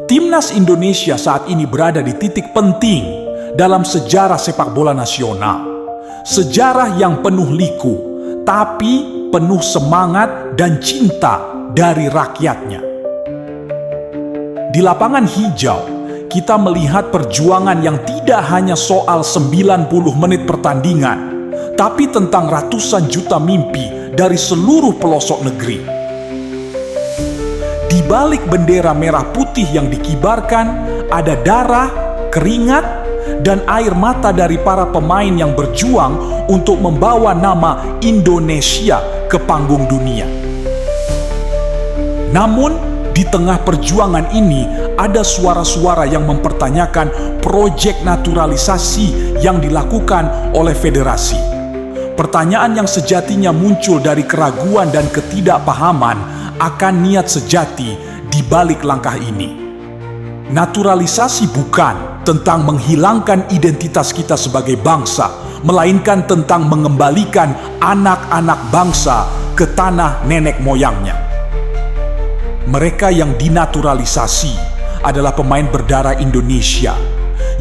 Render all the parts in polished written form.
Timnas Indonesia saat ini berada di titik penting dalam sejarah sepak bola nasional. Sejarah yang penuh liku, tapi penuh semangat dan cinta dari rakyatnya. Di lapangan hijau, kita melihat perjuangan yang tidak hanya soal 90 menit pertandingan, tapi tentang ratusan juta mimpi dari seluruh pelosok negeri. Di balik bendera merah putih yang dikibarkan, ada darah, keringat, dan air mata dari para pemain yang berjuang untuk membawa nama Indonesia ke panggung dunia. Namun, di tengah perjuangan ini, ada suara-suara yang mempertanyakan proyek naturalisasi yang dilakukan oleh federasi. Pertanyaan yang sejatinya muncul dari keraguan dan ketidakpahaman akan niat sejati di balik langkah ini. Naturalisasi bukan tentang menghilangkan identitas kita sebagai bangsa, melainkan tentang mengembalikan anak-anak bangsa ke tanah nenek moyangnya. Mereka yang dinaturalisasi adalah pemain berdarah Indonesia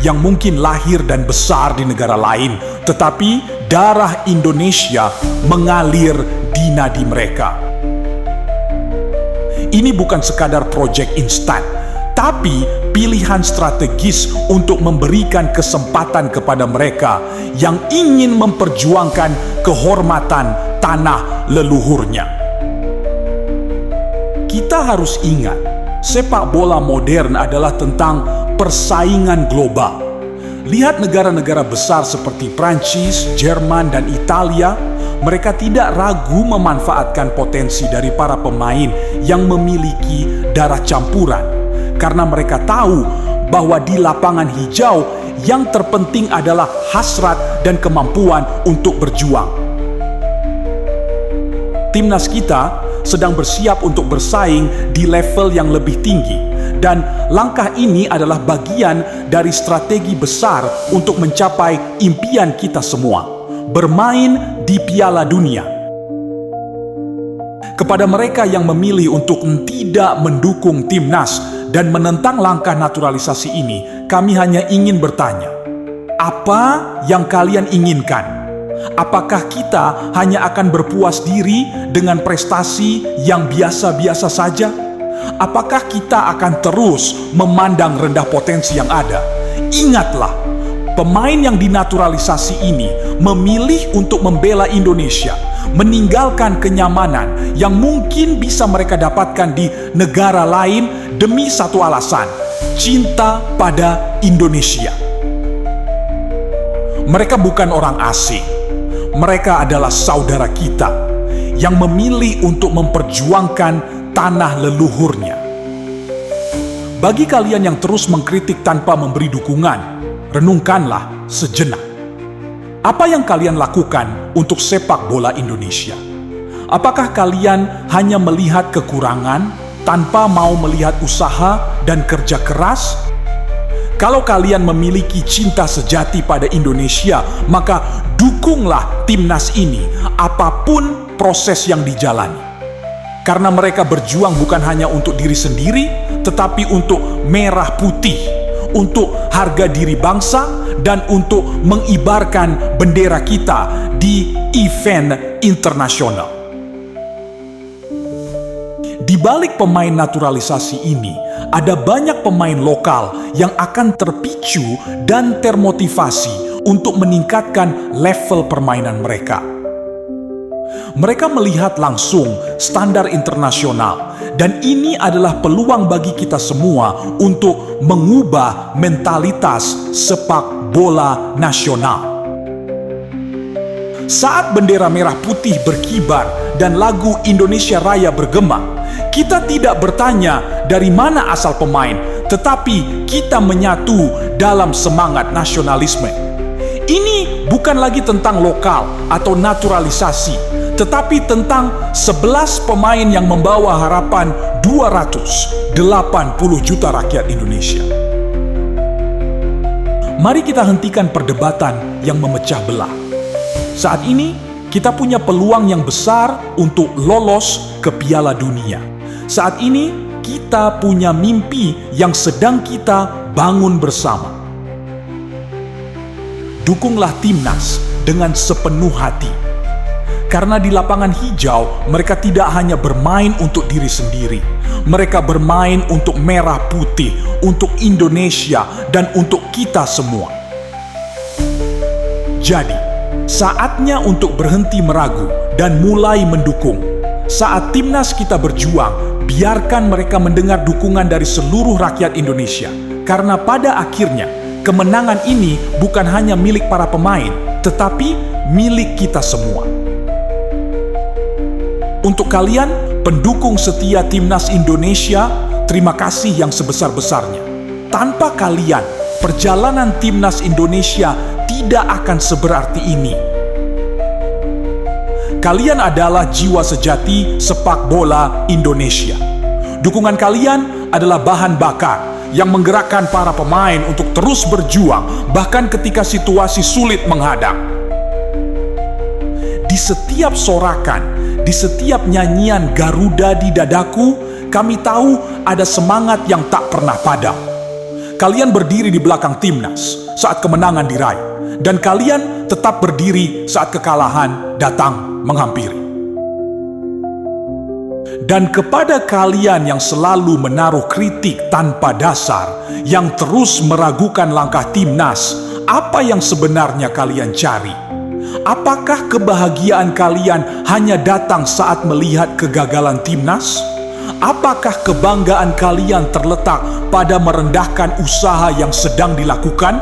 yang mungkin lahir dan besar di negara lain, tetapi darah Indonesia mengalir di nadi mereka. Ini bukan sekadar proyek instan, tapi pilihan strategis untuk memberikan kesempatan kepada mereka yang ingin memperjuangkan kehormatan tanah leluhurnya. Kita harus ingat, sepak bola modern adalah tentang persaingan global. Lihat negara-negara besar seperti Prancis, Jerman, dan Italia. Mereka tidak ragu memanfaatkan potensi dari para pemain yang memiliki darah campuran, karena mereka tahu bahwa di lapangan hijau yang terpenting adalah hasrat dan kemampuan untuk berjuang. Timnas kita sedang bersiap untuk bersaing di level yang lebih tinggi, dan langkah ini adalah bagian dari strategi besar untuk mencapai impian kita semua, bermain di Piala Dunia. Kepada mereka yang memilih untuk tidak mendukung timnas dan menentang langkah naturalisasi ini, kami hanya ingin bertanya, apa yang kalian inginkan? Apakah kita hanya akan berpuas diri dengan prestasi yang biasa-biasa saja? Apakah kita akan terus memandang rendah potensi yang ada? Ingatlah, pemain yang dinaturalisasi ini memilih untuk membela Indonesia, meninggalkan kenyamanan yang mungkin bisa mereka dapatkan di negara lain demi satu alasan, cinta pada Indonesia. Mereka bukan orang asing. Mereka adalah saudara kita yang memilih untuk memperjuangkan tanah leluhurnya. Bagi kalian yang terus mengkritik tanpa memberi dukungan, renungkanlah sejenak. Apa yang kalian lakukan untuk sepak bola Indonesia? Apakah kalian hanya melihat kekurangan tanpa mau melihat usaha dan kerja keras? Kalau kalian memiliki cinta sejati pada Indonesia, maka dukunglah timnas ini apapun proses yang dijalani. Karena mereka berjuang bukan hanya untuk diri sendiri, tetapi untuk merah putih, untuk harga diri bangsa, dan untuk mengibarkan bendera kita di event internasional. Di balik pemain naturalisasi ini, ada banyak pemain lokal yang akan terpicu dan termotivasi untuk meningkatkan level permainan mereka. Mereka melihat langsung standar internasional, dan ini adalah peluang bagi kita semua untuk mengubah mentalitas sepak bola nasional. Saat bendera merah putih berkibar dan lagu Indonesia Raya bergema, kita tidak bertanya dari mana asal pemain, tetapi kita menyatu dalam semangat nasionalisme. Ini bukan lagi tentang lokal atau naturalisasi, tetapi tentang 11 pemain yang membawa harapan 280 juta rakyat Indonesia. Mari kita hentikan perdebatan yang memecah belah. Saat ini, kita punya peluang yang besar untuk lolos ke Piala Dunia. Saat ini, kita punya mimpi yang sedang kita bangun bersama. Dukunglah timnas dengan sepenuh hati. Karena di lapangan hijau, mereka tidak hanya bermain untuk diri sendiri. Mereka bermain untuk merah putih, untuk Indonesia, dan untuk kita semua. Jadi, saatnya untuk berhenti meragu dan mulai mendukung. Saat timnas kita berjuang, biarkan mereka mendengar dukungan dari seluruh rakyat Indonesia. Karena pada akhirnya, kemenangan ini bukan hanya milik para pemain, tetapi milik kita semua. Untuk kalian, pendukung setia timnas Indonesia, terima kasih yang sebesar-besarnya. Tanpa kalian, perjalanan timnas Indonesia tidak akan seberarti ini. Kalian adalah jiwa sejati sepak bola Indonesia. Dukungan kalian adalah bahan bakar yang menggerakkan para pemain untuk terus berjuang, bahkan ketika situasi sulit menghadang. Di setiap sorakan, di setiap nyanyian Garuda di dadaku, kami tahu ada semangat yang tak pernah padam. Kalian berdiri di belakang timnas saat kemenangan diraih, dan kalian tetap berdiri saat kekalahan datang menghampiri. Dan kepada kalian yang selalu menaruh kritik tanpa dasar, yang terus meragukan langkah timnas, apa yang sebenarnya kalian cari? Apakah kebahagiaan kalian hanya datang saat melihat kegagalan timnas? Apakah kebanggaan kalian terletak pada merendahkan usaha yang sedang dilakukan?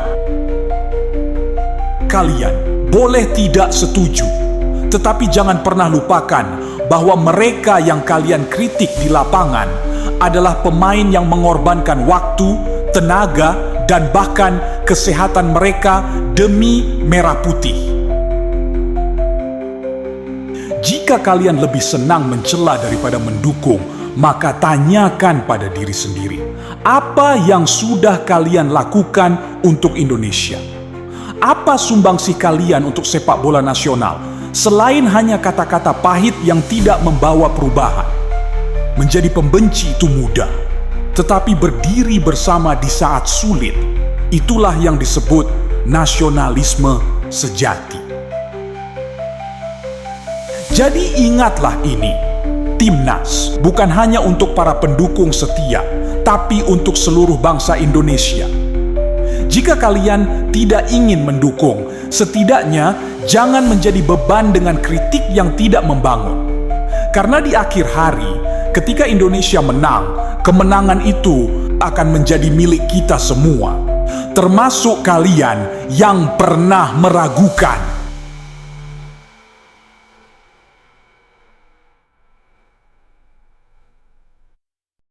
Kalian boleh tidak setuju, tetapi jangan pernah lupakan bahwa mereka yang kalian kritik di lapangan adalah pemain yang mengorbankan waktu, tenaga, dan bahkan kesehatan mereka demi merah putih. Jika kalian lebih senang mencela daripada mendukung, maka tanyakan pada diri sendiri, apa yang sudah kalian lakukan untuk Indonesia? Apa sumbangsi kalian untuk sepak bola nasional, selain hanya kata-kata pahit yang tidak membawa perubahan? Menjadi pembenci itu mudah, tetapi berdiri bersama di saat sulit, itulah yang disebut nasionalisme sejati. Jadi ingatlah ini, timnas bukan hanya untuk para pendukung setia, tapi untuk seluruh bangsa Indonesia. Jika kalian tidak ingin mendukung, setidaknya jangan menjadi beban dengan kritik yang tidak membangun. Karena di akhir hari, ketika Indonesia menang, kemenangan itu akan menjadi milik kita semua, termasuk kalian yang pernah meragukan.